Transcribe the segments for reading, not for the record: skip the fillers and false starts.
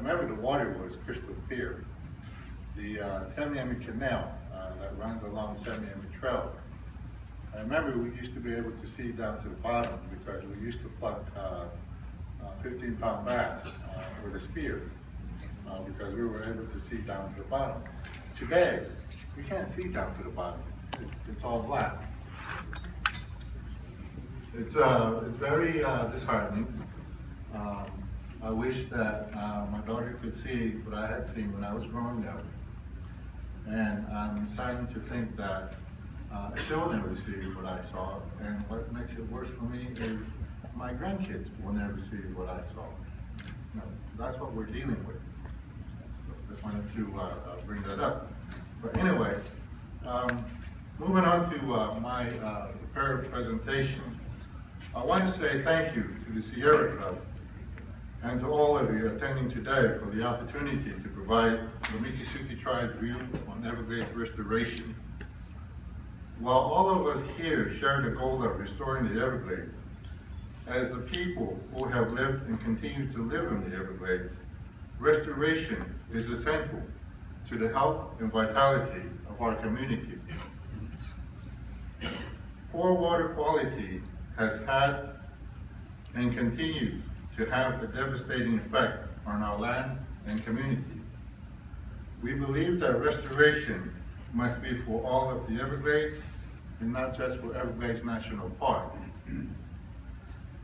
remember the water was crystal clear. The Tamiami Canal that runs along Tamiami Trail, I remember we used to be able to see down to the bottom because we used to pluck 15-pound bass with a spear because we were able to see down to the bottom. Today, we can't see down to the bottom. It's all black. It's very disheartening. I wish that my daughter could see what I had seen when I was growing up. And I'm saddened to think that she'll never see what I saw. And what makes it worse for me is my grandkids will never see what I saw. You know, that's what we're dealing with. So just wanted to bring that up. But anyway, moving on to my prepared presentation, I want to say thank you to the Sierra Club and to all of you attending today for the opportunity to provide the Miccosukee tribe's view on Everglades restoration. While all of us here share the goal of restoring the Everglades, as the people who have lived and continue to live in the Everglades, restoration is essential to the health and vitality of our community. Poor water quality has had and continues to have a devastating effect on our land and community. We believe that restoration must be for all of the Everglades and not just for Everglades National Park.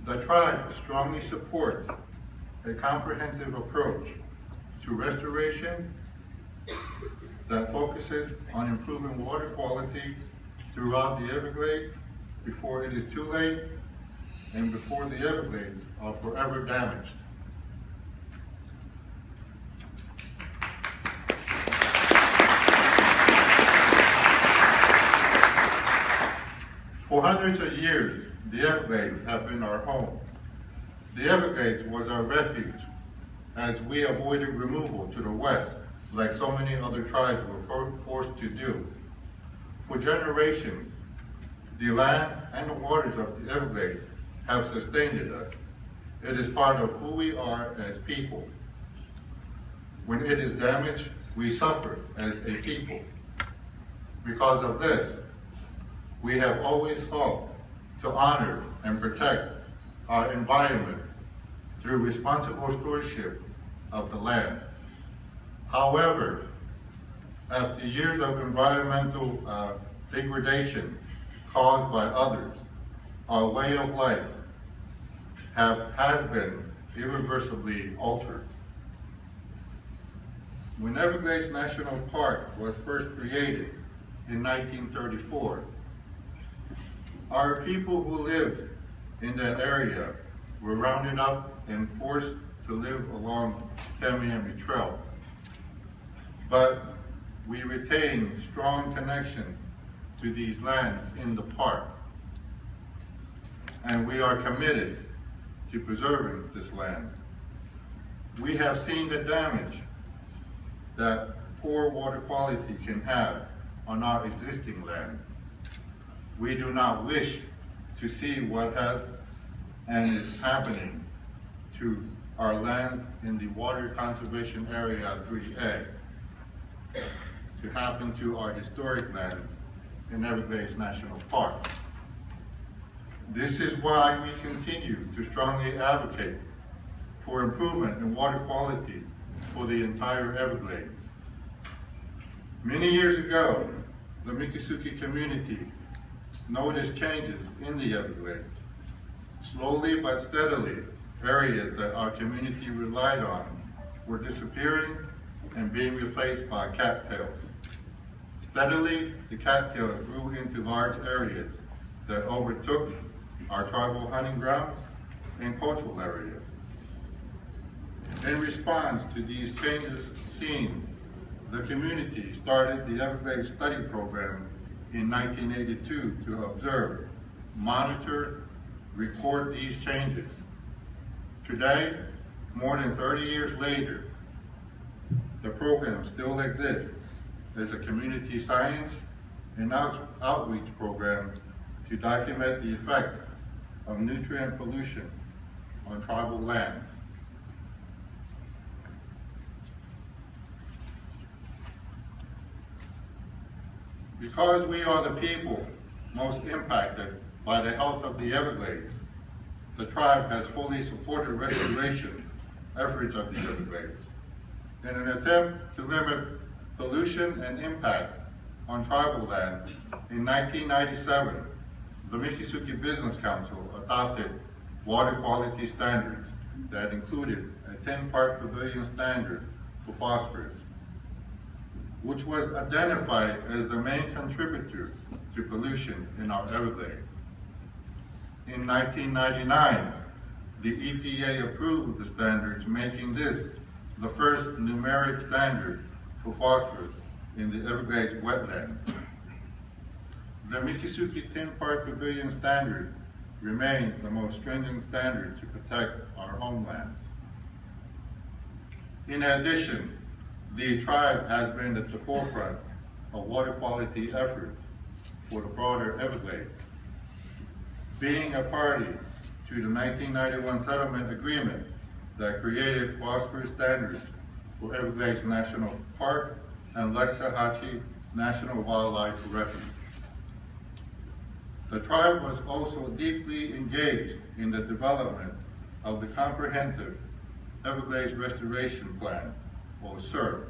The tribe strongly supports a comprehensive approach to restoration that focuses on improving water quality throughout the Everglades before it is too late and before the Everglades are forever damaged. For hundreds of years, the Everglades have been our home. The Everglades was our refuge as we avoided removal to the west like so many other tribes were forced to do. For generations, the land and the waters of the Everglades have sustained us. It is part of who we are as people. When it is damaged, we suffer as a people. Because of this, we have always sought to honor and protect our environment through responsible stewardship of the land. However, after years of environmental degradation caused by others, our way of life has been irreversibly altered. When Everglades National Park was first created in 1934, our people who lived in that area were rounded up and forced to live along Tamiami Trail. But we retain strong connections to these lands in the park, and we are committed to preserving this land. We have seen the damage that poor water quality can have on our existing lands. We do not wish to see what has and is happening to our lands in the Water Conservation Area 3A to happen to our historic lands in Everglades National Park. This is why we continue to strongly advocate for improvement in water quality for the entire Everglades. Many years ago, the Miccosukee community noticed changes in the Everglades. Slowly but steadily, areas that our community relied on were disappearing and being replaced by cattails. Steadily, the cattails grew into large areas that overtook our tribal hunting grounds and cultural areas. In response to these changes seen, the community started the Everglades Study Program in 1982 to observe, monitor, record these changes. Today, more than 30 years later, the program still exists as a community science and outreach program to document the effects of nutrient pollution on tribal lands. Because we are the people most impacted by the health of the Everglades, the tribe has fully supported restoration efforts of the Everglades. In an attempt to limit pollution and impacts on tribal land, in 1997, the Miccosukee Business Council adopted water quality standards that included a 10-part per billion standard for phosphorus, which was identified as the main contributor to pollution in our Everglades. In 1999, the EPA approved the standards, making this the first numeric standard for phosphorus in the Everglades wetlands. The Miccosukee 10-part per billion standard remains the most stringent standard to protect our homelands. In addition, the tribe has been at the forefront of water quality efforts for the broader Everglades. Being a party to the 1991 settlement agreement that created phosphorus standards for Everglades National Park and Lexahatchee National Wildlife Refuge. The tribe was also deeply engaged in the development of the Comprehensive Everglades Restoration Plan, or CERP,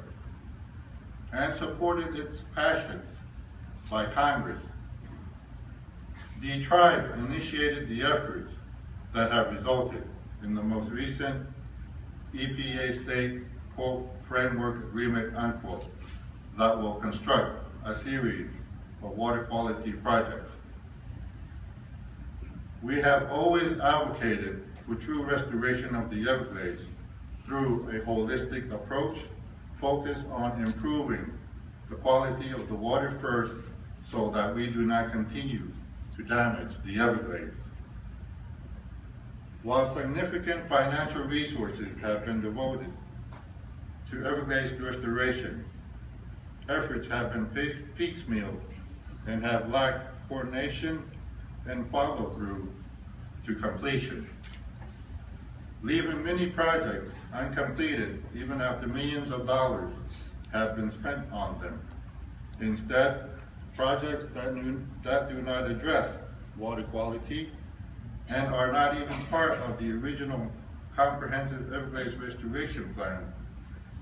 and supported its passions by Congress. The tribe initiated the efforts that have resulted in the most recent EPA state, quote, framework agreement, unquote, that will construct a series of water quality projects. We have always advocated for true restoration of the Everglades through a holistic approach focused on improving the quality of the water first so that we do not continue to damage the Everglades. While significant financial resources have been devoted to Everglades restoration, efforts have been piecemeal and have lacked coordination and follow-through to completion, leaving many projects uncompleted even after millions of dollars have been spent on them. Instead, projects that do not address water quality and are not even part of the original comprehensive Everglades restoration plans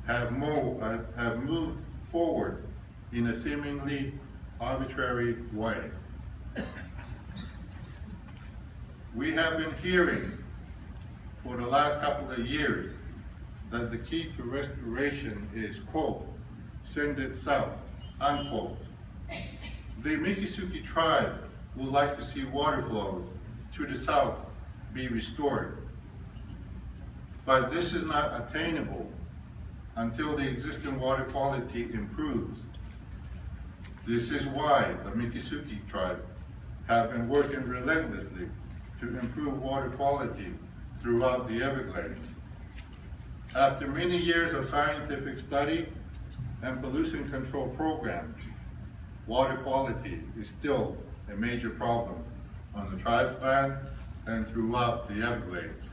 have moved forward in a seemingly arbitrary way. We have been hearing for the last couple of years that the key to restoration is, quote, send it south, unquote. The Miccosukee tribe would like to see water flows to the south be restored, but this is not attainable until the existing water quality improves. This is why the Miccosukee tribe have been working relentlessly to improve water quality throughout the Everglades. After many years of scientific study and pollution control programs, water quality is still a major problem on the tribe's land and throughout the Everglades.